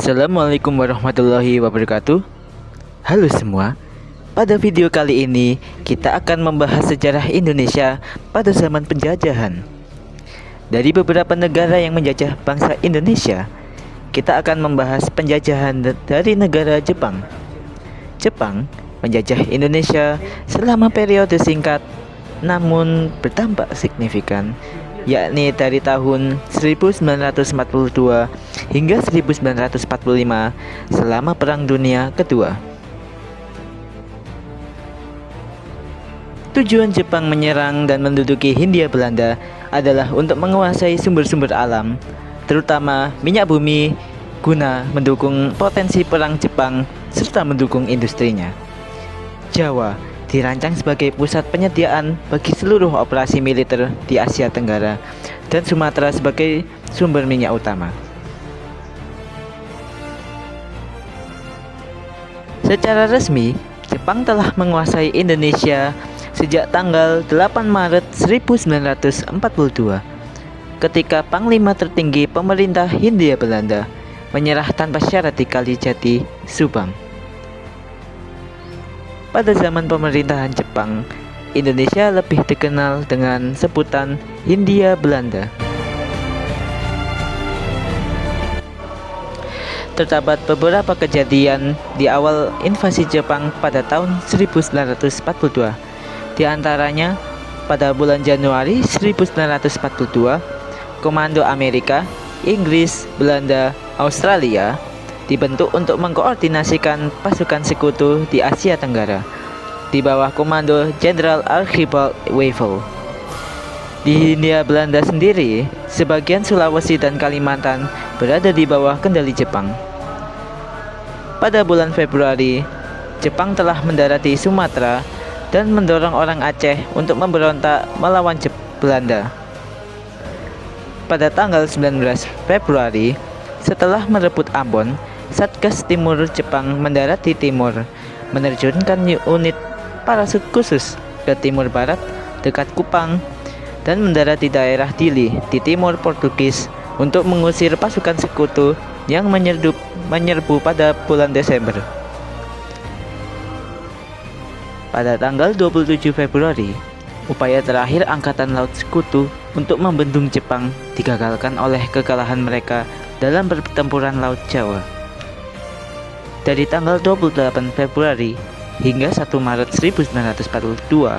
Assalamualaikum warahmatullahi wabarakatuh. Halo semua. Pada video kali ini kita akan membahas sejarah Indonesia pada zaman penjajahan. Dari beberapa negara yang menjajah bangsa Indonesia, kita akan membahas penjajahan dari negara Jepang. Jepang menjajah Indonesia selama periode singkat namun berdampak signifikan, yakni dari tahun 1942 hingga 1945 selama Perang Dunia Kedua. Tujuan Jepang menyerang dan menduduki Hindia Belanda adalah untuk menguasai sumber-sumber alam, terutama minyak bumi, guna mendukung potensi perang Jepang serta mendukung industrinya. Jawa dirancang sebagai pusat penyediaan bagi seluruh operasi militer di Asia Tenggara dan Sumatera sebagai sumber minyak utama. Secara resmi, Jepang telah menguasai Indonesia sejak tanggal 8 Maret 1942 ketika Panglima tertinggi pemerintah Hindia Belanda menyerah tanpa syarat di Kalijati, Subang. Pada zaman pemerintahan Jepang, Indonesia lebih dikenal dengan sebutan Hindia Belanda. Terdapat beberapa kejadian di awal invasi Jepang pada tahun 1942. Di antaranya, pada bulan Januari 1942, Komando Amerika, Inggris, Belanda, Australia dibentuk untuk mengkoordinasikan pasukan sekutu di Asia Tenggara di bawah komando Jenderal Archibald Wavell. Di Hindia Belanda sendiri, sebagian Sulawesi dan Kalimantan berada di bawah kendali Jepang. Pada bulan Februari, Jepang telah mendarati Sumatera dan mendorong orang Aceh untuk memberontak melawan Belanda. Pada tanggal 19 Februari, setelah merebut Ambon, Satgas Timur Jepang mendarat di timur, menerjunkan unit parasut khusus ke timur barat dekat Kupang dan mendarat di daerah Dili di timur Portugis untuk mengusir pasukan sekutu yang menyerbu pada bulan Desember. Pada tanggal 27 Februari, upaya terakhir Angkatan Laut Sekutu untuk membendung Jepang digagalkan oleh kekalahan mereka dalam pertempuran Laut Jawa. Dari tanggal 28 Februari hingga 1 Maret 1942,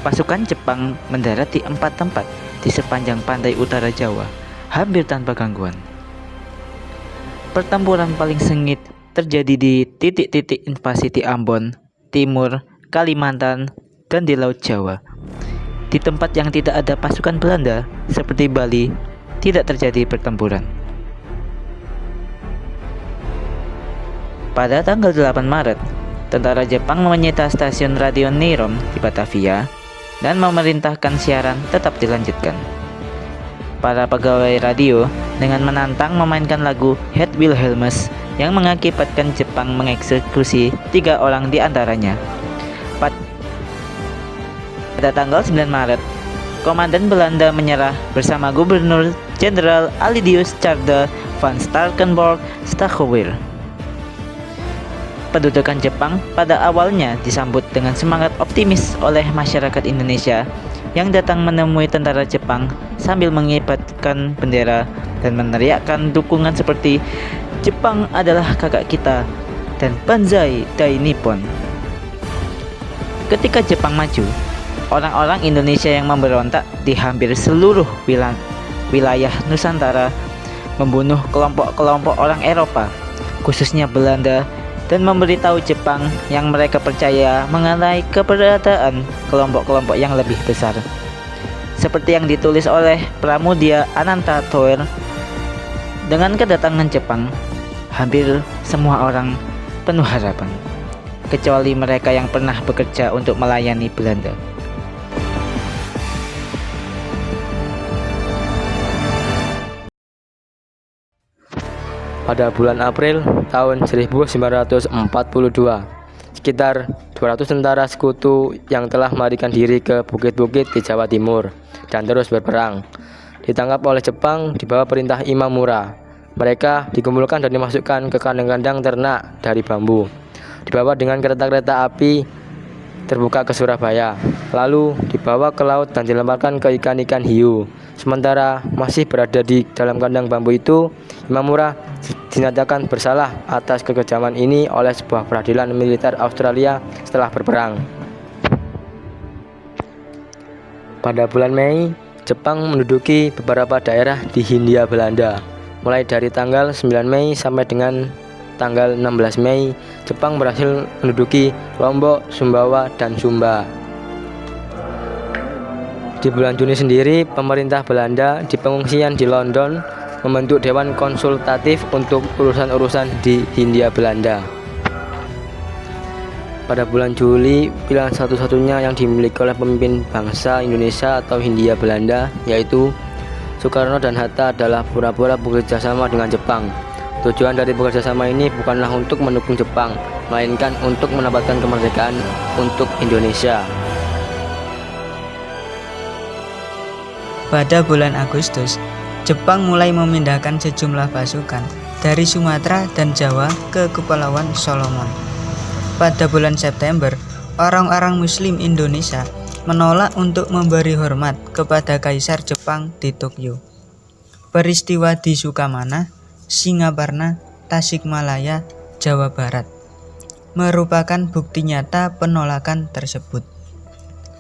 pasukan Jepang mendarat di 4 tempat di sepanjang pantai utara Jawa, hampir tanpa gangguan. Pertempuran paling sengit terjadi di titik-titik invasi di Ambon, Timur, Kalimantan, dan di Laut Jawa. Di tempat yang tidak ada pasukan Belanda, seperti Bali, tidak terjadi pertempuran. Pada tanggal 8 Maret, tentara Jepang menyita stasiun radio Neiron di Batavia dan memerintahkan siaran tetap dilanjutkan. Para pegawai radio dengan menantang memainkan lagu Het Wilhelmus yang mengakibatkan Jepang mengeksekusi 3 orang di antaranya. Pada tanggal 9 Maret, Komandan Belanda menyerah bersama Gubernur Jenderal Alidius Tjarda van Starkenborgh-Stachowir. Pendudukan Jepang pada awalnya disambut dengan semangat optimis oleh masyarakat Indonesia yang datang menemui tentara Jepang sambil mengibarkan bendera dan meneriakkan dukungan seperti "Jepang adalah kakak kita" dan "Banzai Dai Nippon". Ketika Jepang maju, orang-orang Indonesia yang memberontak di hampir seluruh wilayah Nusantara membunuh kelompok-kelompok orang Eropa, khususnya Belanda, dan memberitahu Jepang yang mereka percaya mengenai keberadaan kelompok-kelompok yang lebih besar. Seperti yang ditulis oleh Pramudia Ananta Toer, dengan kedatangan Jepang, hampir semua orang penuh harapan, kecuali mereka yang pernah bekerja untuk melayani Belanda. Pada bulan April tahun 1942, sekitar 200 tentara sekutu yang telah melarikan diri ke bukit-bukit di Jawa Timur dan terus berperang ditangkap oleh Jepang di bawah perintah Imamura. Mereka dikumpulkan dan dimasukkan ke kandang-kandang ternak dari bambu, dibawa dengan kereta-kereta api terbuka ke Surabaya, lalu dibawa ke laut dan dilemparkan ke ikan-ikan hiu. Sementara masih berada di dalam kandang bambu itu, Imamura dinyatakan bersalah atas kekejaman ini oleh sebuah peradilan militer Australia setelah berperang. Pada bulan Mei, Jepang menduduki beberapa daerah di Hindia Belanda. Mulai dari tanggal 9 Mei sampai dengan tanggal 16 Mei, Jepang berhasil menduduki Lombok, Sumbawa, dan Sumba. Di bulan Juni sendiri, pemerintah Belanda di pengungsian di London membentuk Dewan Konsultatif untuk urusan-urusan di Hindia Belanda. Pada bulan Juli, pilihan satu-satunya yang dimiliki oleh pemimpin bangsa Indonesia atau Hindia Belanda, yaitu Soekarno dan Hatta, adalah pura-pura bekerja sama dengan Jepang. Tujuan dari bekerja sama ini bukanlah untuk mendukung Jepang, melainkan untuk mendapatkan kemerdekaan untuk Indonesia. Pada bulan Agustus, Jepang mulai memindahkan sejumlah pasukan dari Sumatera dan Jawa ke Kepulauan Solomon. Pada bulan September, orang-orang Muslim Indonesia menolak untuk memberi hormat kepada Kaisar Jepang di Tokyo. Peristiwa di Sukamana, Singaparna, Tasikmalaya, Jawa Barat merupakan bukti nyata penolakan tersebut.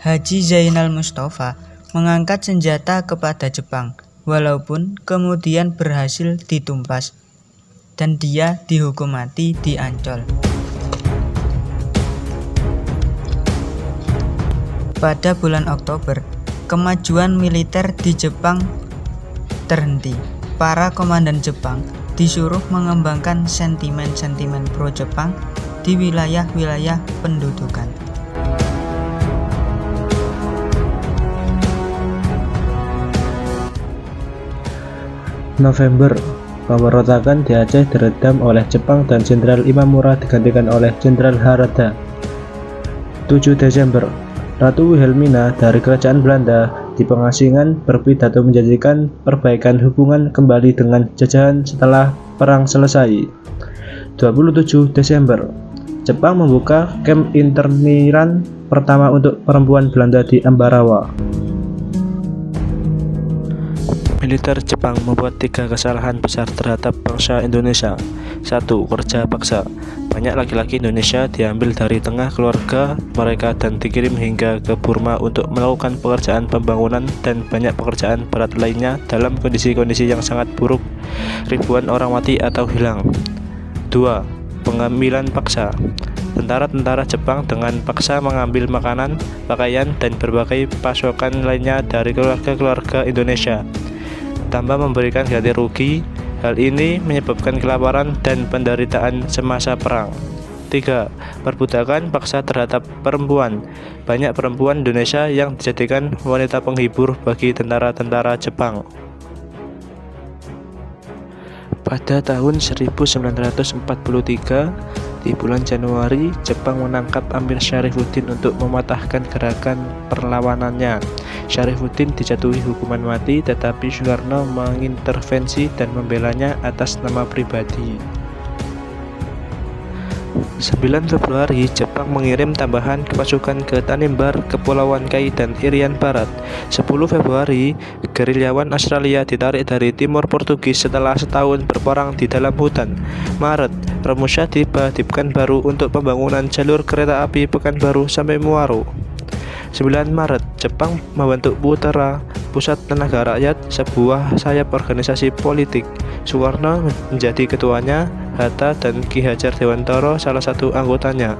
Haji Zainal Mustafa mengangkat senjata kepada Jepang, walaupun kemudian berhasil ditumpas, dan dia dihukum mati di Ancol. Pada bulan Oktober, kemajuan militer di Jepang terhenti. Para komandan Jepang disuruh mengembangkan sentimen-sentimen pro-Jepang di wilayah-wilayah pendudukan. November, pemberontakan di Aceh diredam oleh Jepang dan Jenderal Imamura digantikan oleh Jenderal Harada. 7 Desember, Ratu Wilhelmina dari Kerajaan Belanda di pengasingan berpidato menjanjikan perbaikan hubungan kembali dengan jajahan setelah perang selesai. 27 Desember, Jepang membuka kamp interniran pertama untuk perempuan Belanda di Ambarawa. Militer Jepang membuat 3 kesalahan besar terhadap bangsa Indonesia. 1. Kerja paksa. Banyak laki-laki Indonesia diambil dari tengah keluarga mereka dan dikirim hingga ke Burma untuk melakukan pekerjaan pembangunan dan banyak pekerjaan berat lainnya dalam kondisi-kondisi yang sangat buruk. Ribuan orang mati atau hilang. 2. Pengambilan paksa. Tentara-tentara Jepang dengan paksa mengambil makanan, pakaian, dan berbagai pasokan lainnya dari keluarga-keluarga Indonesia tanpa memberikan ganti rugi. Hal ini menyebabkan kelaparan dan penderitaan semasa perang. 3. Perbudakan paksa terhadap perempuan. Banyak perempuan Indonesia yang dijadikan wanita penghibur bagi tentara-tentara Jepang. Pada tahun 1943, di bulan Januari, Jepang menangkap Amir Syarifuddin untuk mematahkan gerakan perlawanannya. Syarifuddin dijatuhi hukuman mati, tetapi Soekarno mengintervensi dan membelanya atas nama pribadi. 9 Februari, Jepang mengirim tambahan pasukan ke Tanimbar, Kepulauan Kai, dan Irian Barat. 10 Februari, gerilyawan Australia ditarik dari timur Portugis setelah setahun berperang di dalam hutan. Maret, Romusha tiba di Pekanbaru untuk pembangunan jalur kereta api Pekanbaru sampai Muaro. 9 Maret, Jepang membentuk Putera, Pusat Tenaga Rakyat, sebuah sayap organisasi politik. Soekarno menjadi ketuanya, Hatta dan Ki Hajar Dewantara salah satu anggotanya.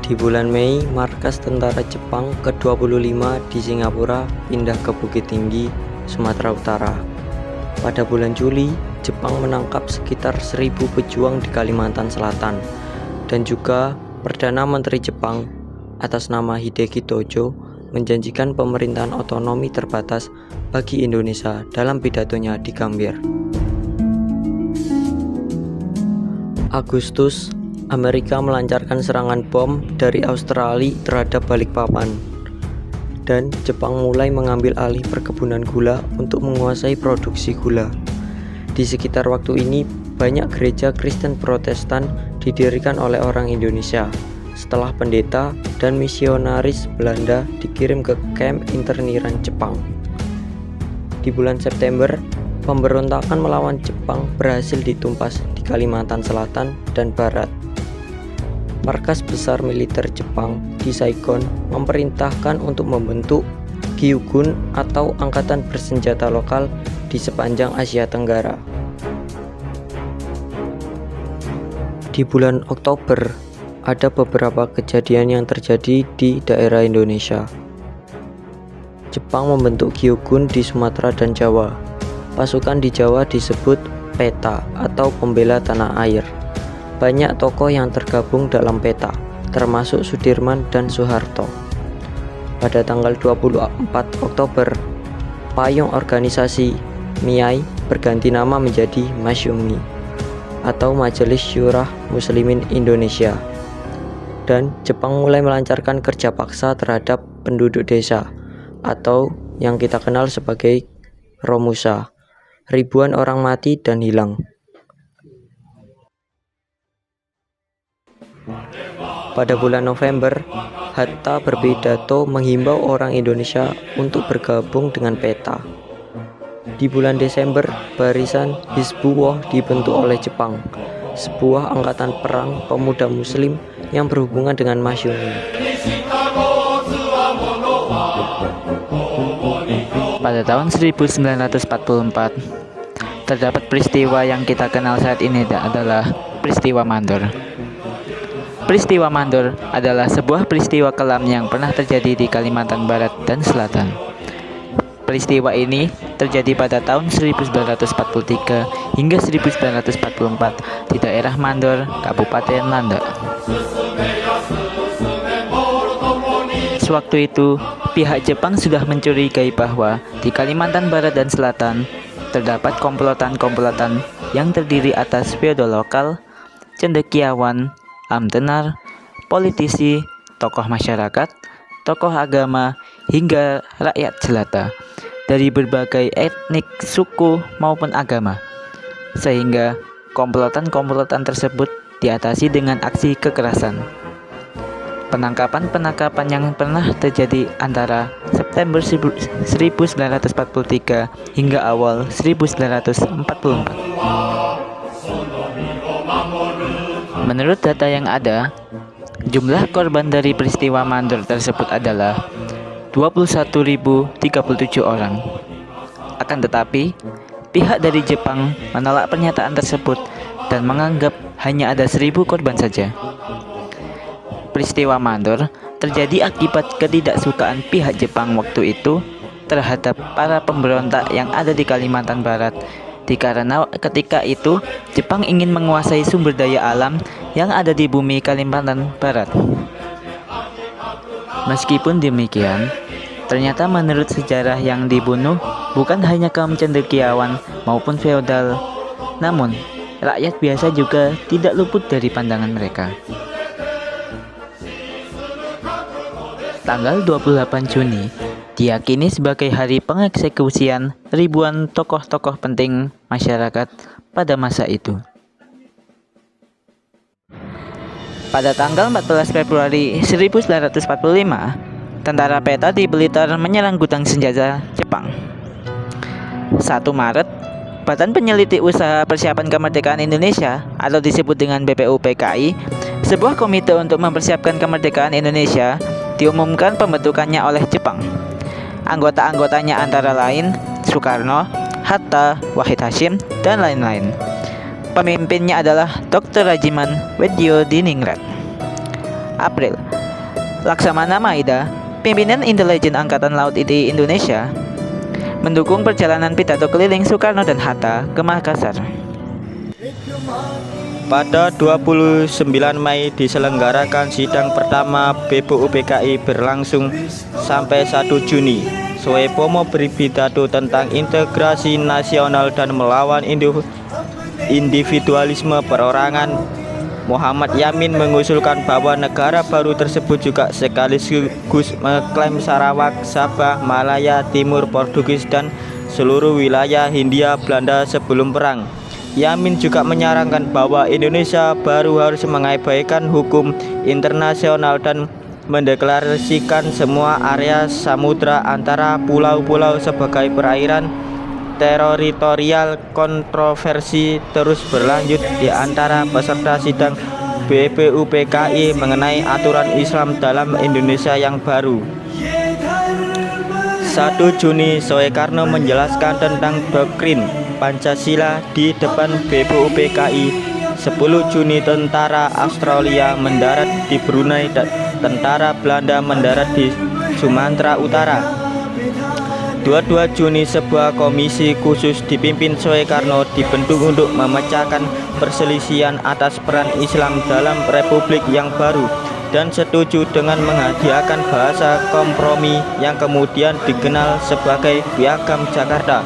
Di bulan Mei, markas tentara Jepang ke-25 di Singapura pindah ke Bukit Tinggi, Sumatera Utara. Pada bulan Juli, Jepang menangkap sekitar 1.000 pejuang di Kalimantan Selatan, dan juga Perdana Menteri Jepang atas nama Hideki Tojo menjanjikan pemerintahan otonomi terbatas bagi Indonesia dalam pidatonya di Gambir. Agustus, Amerika melancarkan serangan bom dari Australia terhadap Balikpapan. dan Jepang mulai mengambil alih perkebunan gula untuk menguasai produksi gula. Di sekitar waktu ini, banyak gereja Kristen Protestan didirikan oleh orang Indonesia setelah pendeta dan misionaris Belanda dikirim ke kamp interniran Jepang. Di bulan September, pemberontakan melawan Jepang berhasil ditumpas di Kalimantan Selatan dan Barat. Markas besar militer Jepang di Saigon memerintahkan untuk membentuk Gyugun atau angkatan bersenjata lokal di sepanjang Asia Tenggara. Di bulan Oktober, ada beberapa kejadian yang terjadi di daerah Indonesia. Jepang membentuk Gyugun di Sumatera dan Jawa. Pasukan di Jawa disebut PETA atau Pembela Tanah Air. Banyak tokoh yang tergabung dalam PETA, termasuk Sudirman dan Soeharto. Pada tanggal 24 Oktober, payung organisasi MIAI berganti nama menjadi Masyumi atau Majelis Syurah Muslimin Indonesia. Dan Jepang mulai melancarkan kerja paksa terhadap penduduk desa atau yang kita kenal sebagai Romusa. Ribuan orang mati dan hilang. Pada bulan November, Hatta berpidato menghimbau orang Indonesia untuk bergabung dengan PETA. Di bulan Desember, barisan Hizbullah dibentuk oleh Jepang, sebuah angkatan perang pemuda muslim yang berhubungan dengan Masyumi. Pada tahun 1944, terdapat peristiwa yang kita kenal saat ini adalah peristiwa Mandor. Peristiwa Mandor adalah sebuah peristiwa kelam yang pernah terjadi di Kalimantan Barat dan Selatan. Peristiwa ini terjadi pada tahun 1943 hingga 1944 di daerah Mandor, Kabupaten Landak. Sewaktu itu, pihak Jepang sudah mencurigai bahwa di Kalimantan Barat dan Selatan terdapat komplotan-komplotan yang terdiri atas feodal lokal, cendekiawan, amtenar, politisi, tokoh masyarakat, tokoh agama, hingga rakyat jelata dari berbagai etnik, suku, maupun agama. Sehingga komplotan-komplotan tersebut diatasi dengan aksi kekerasan. Penangkapan-penangkapan yang pernah terjadi antara September 1943 hingga awal 1944. Menurut data yang ada, jumlah korban dari peristiwa Mandor tersebut adalah 21.037 orang. Akan tetapi, pihak dari Jepang menolak pernyataan tersebut dan menganggap hanya ada 1.000 korban saja. Peristiwa Mandor terjadi akibat ketidaksukaan pihak Jepang waktu itu terhadap para pemberontak yang ada di Kalimantan Barat, dikarenakan ketika itu Jepang ingin menguasai sumber daya alam yang ada di bumi Kalimantan Barat. Meskipun demikian, ternyata menurut sejarah yang dibunuh bukan hanya kaum cendekiawan maupun feodal, namun rakyat biasa juga tidak luput dari pandangan mereka. Tanggal 28 Juni diyakini sebagai hari pengeksekusian ribuan tokoh-tokoh penting masyarakat pada masa itu. Pada tanggal 14 Februari 1945, tentara PETA di Blitar menyerang gudang senjata Jepang. 1 Maret, Badan Penyelidik Usaha Persiapan Kemerdekaan Indonesia atau disebut dengan BPUPKI, sebuah komite untuk mempersiapkan kemerdekaan Indonesia, diumumkan pembentukannya oleh Jepang. Anggota-anggotanya antara lain Soekarno, Hatta, Wahid Hasyim, dan lain-lain. Pemimpinnya adalah Dr. Rajiman Weddiodiningrat. April, Laksamana Maida, pimpinan intelijen Angkatan Laut di Indonesia, mendukung perjalanan pidato keliling Soekarno dan Hatta ke Makassar. Pada 29 Mei diselenggarakan sidang pertama BPUPKI berlangsung sampai 1 Juni. Soepomo berpidato tentang integrasi nasional dan melawan individualisme perorangan Muhammad Yamin mengusulkan bahwa negara baru tersebut juga sekaligus mengklaim Sarawak, Sabah, Malaya, Timur Portugis dan seluruh wilayah Hindia Belanda sebelum perang. Yamin juga menyarankan bahwa Indonesia baru harus mengabaikan hukum internasional dan mendeklarasikan semua area samudra antara pulau-pulau sebagai perairan teritorial. Kontroversi terus berlanjut di antara peserta sidang BPUPKI mengenai aturan Islam dalam Indonesia yang baru. 1 Juni Soekarno menjelaskan tentang doktrin Pancasila di depan BPUPKI. 10 Juni tentara Australia mendarat di Brunei dan tentara Belanda mendarat di Sumatera Utara. 22 Juni sebuah komisi khusus dipimpin Soekarno dibentuk untuk memecahkan perselisihan atas peran Islam dalam Republik yang baru dan setuju dengan menghadiahkan bahasa kompromi yang kemudian dikenal sebagai Piagam Jakarta.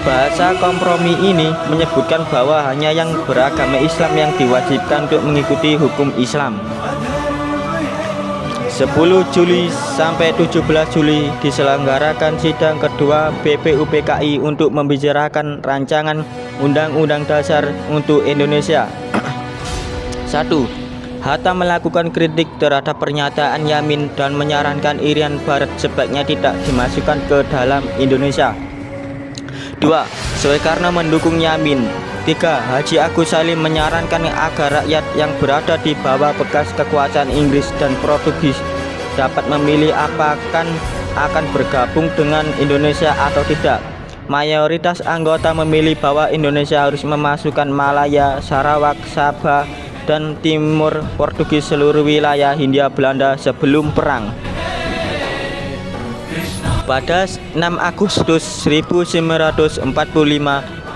Bahasa kompromi ini menyebutkan bahwa hanya yang beragama Islam yang diwajibkan untuk mengikuti hukum Islam. 10 Juli sampai 17 Juli diselenggarakan sidang kedua BPUPKI untuk membicarakan rancangan Undang-Undang Dasar untuk Indonesia. 1. Hatta melakukan kritik terhadap pernyataan Yamin dan menyarankan Irian Barat sebaiknya tidak dimasukkan ke dalam Indonesia. 2. Soekarno mendukung Yamin. 3. Haji Agus Salim menyarankan agar rakyat yang berada di bawah bekas kekuasaan Inggris dan Portugis dapat memilih apakah akan bergabung dengan Indonesia atau tidak. Mayoritas anggota memilih bahwa Indonesia harus memasukkan Malaya, Sarawak, Sabah, dan Timur Portugis seluruh wilayah Hindia Belanda sebelum perang. Pada 6 Agustus 1945,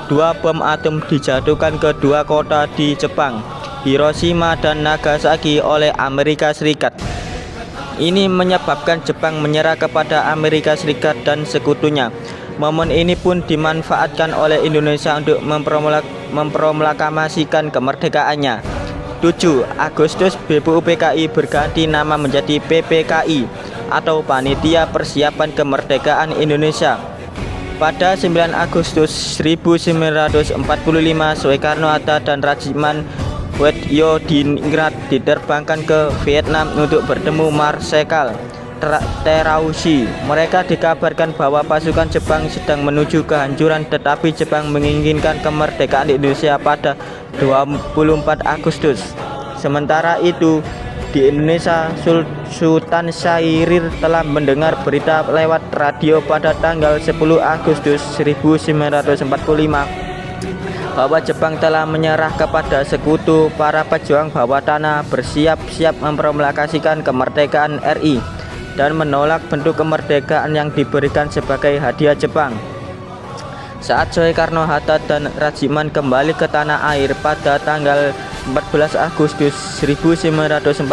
2 bom atom dijatuhkan ke 2 kota di Jepang, Hiroshima dan Nagasaki oleh Amerika Serikat. Ini menyebabkan Jepang menyerah kepada Amerika Serikat dan sekutunya. Momen ini pun dimanfaatkan oleh Indonesia untuk memproklamasikan kemerdekaannya. 7 Agustus BPUPKI berganti nama menjadi PPKI atau Panitia Persiapan Kemerdekaan Indonesia. Pada 9 Agustus 1945, Soekarno-Hatta dan Rajiman Wedjodiningrat diterbangkan ke Vietnam untuk bertemu Marsekal Terauchi. Mereka dikabarkan bahwa pasukan Jepang sedang menuju kehancuran, tetapi Jepang menginginkan kemerdekaan Indonesia pada 24 Agustus. Sementara itu, di Indonesia, Sultan Syahrir telah mendengar berita lewat radio pada tanggal 10 Agustus 1945 bahwa Jepang telah menyerah kepada sekutu. Para pejuang bawah tanah bersiap-siap memproklamasikan kemerdekaan RI dan menolak bentuk kemerdekaan yang diberikan sebagai hadiah Jepang. Saat Soekarno-Hatta dan Rajiman kembali ke tanah air pada tanggal 14 Agustus 1945,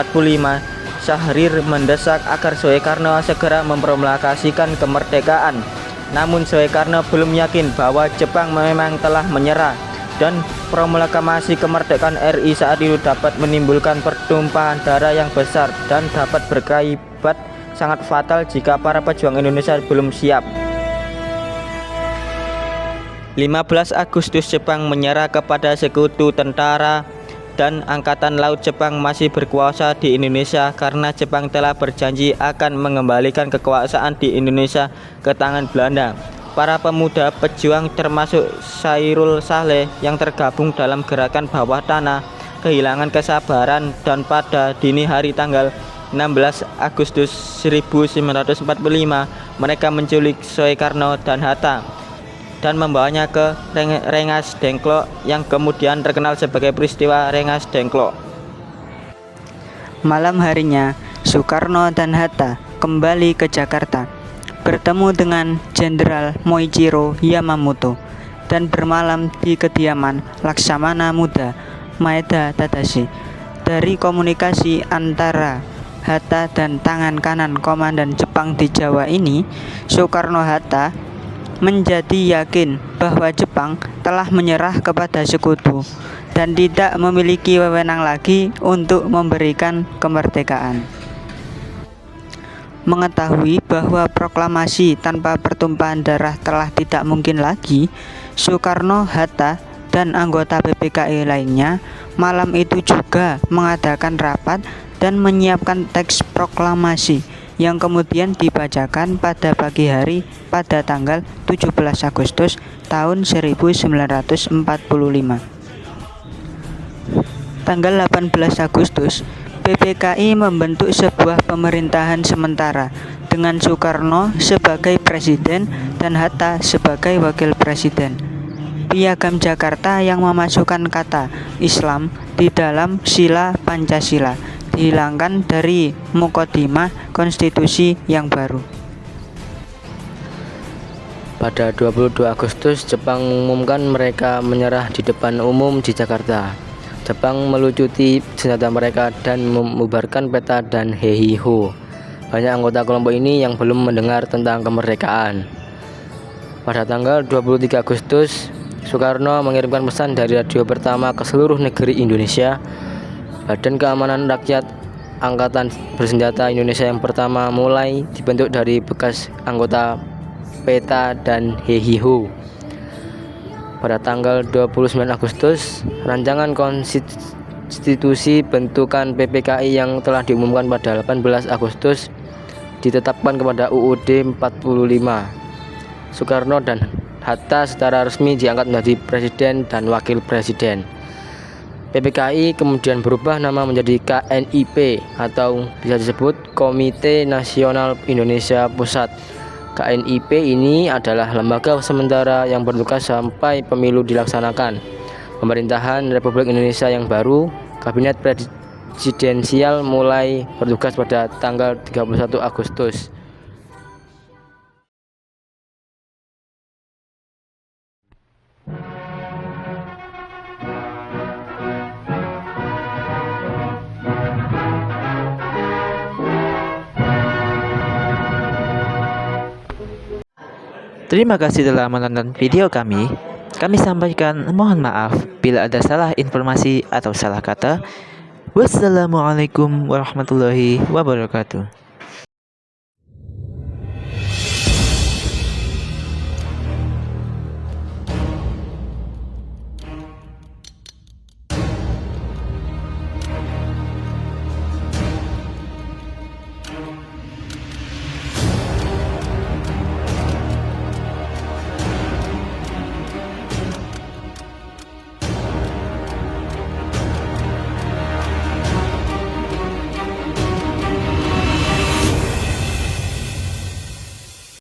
Syahrir mendesak agar Soekarno segera memproklamasikan kemerdekaan. Namun Soekarno belum yakin bahwa Jepang memang telah menyerah dan proklamasi kemerdekaan RI saat itu dapat menimbulkan pertumpahan darah yang besar dan dapat berakibat sangat fatal jika para pejuang Indonesia belum siap. 15 Agustus Jepang menyerah kepada sekutu. Tentara dan Angkatan Laut Jepang masih berkuasa di Indonesia karena Jepang telah berjanji akan mengembalikan kekuasaan di Indonesia ke tangan Belanda. Para pemuda pejuang termasuk Sairul Saleh yang tergabung dalam gerakan bawah tanah kehilangan kesabaran dan pada dini hari tanggal 16 Agustus 1945 mereka menculik Soekarno dan Hatta dan membawanya ke Rengas Dengklok yang kemudian terkenal sebagai peristiwa Rengas Dengklok. Malam harinya, Soekarno dan Hatta kembali ke Jakarta, bertemu dengan Jenderal Moichiro Yamamoto dan bermalam di kediaman Laksamana Muda Maeda Tadashi. Dari komunikasi antara Hatta dan tangan kanan komandan Jepang di Jawa ini, Soekarno-Hatta menjadi yakin bahwa Jepang telah menyerah kepada sekutu dan tidak memiliki wewenang lagi untuk memberikan kemerdekaan. Mengetahui bahwa proklamasi tanpa pertumpahan darah telah tidak mungkin lagi, Soekarno, Hatta, dan anggota PPKI lainnya malam itu juga mengadakan rapat dan menyiapkan teks proklamasi yang kemudian dibacakan pada pagi hari pada tanggal 17 Agustus tahun 1945. Tanggal 18 Agustus, PPKI membentuk sebuah pemerintahan sementara dengan Soekarno sebagai presiden dan Hatta sebagai wakil presiden. Piagam Jakarta yang memasukkan kata Islam di dalam sila Pancasila dihilangkan dari Mukadimah Konstitusi yang baru. Pada 22 Agustus, Jepang mengumumkan mereka menyerah di depan umum di Jakarta. Jepang melucuti senjata mereka dan membubarkan peta dan heiho. Banyak anggota kelompok ini yang belum mendengar tentang kemerdekaan. Pada tanggal 23 Agustus, Soekarno mengirimkan pesan dari radio pertama ke seluruh negeri Indonesia. Badan Keamanan Rakyat Angkatan Bersenjata Indonesia yang pertama mulai dibentuk dari bekas anggota peta dan heiho. Pada tanggal 29 Agustus, rancangan konstitusi bentukan PPKI yang telah diumumkan pada 18 Agustus ditetapkan kepada UUD 45. Soekarno dan Hatta secara resmi diangkat menjadi presiden dan wakil presiden. PPKI kemudian berubah nama menjadi KNIP atau bisa disebut Komite Nasional Indonesia Pusat. KNIP ini adalah lembaga sementara yang bertugas sampai pemilu dilaksanakan. Pemerintahan Republik Indonesia yang baru, Kabinet Presidensial mulai bertugas pada tanggal 31 Agustus. Terima kasih telah menonton video kami. Kami sampaikan mohon maaf bila ada salah informasi atau salah kata. Wassalamualaikum warahmatullahi wabarakatuh.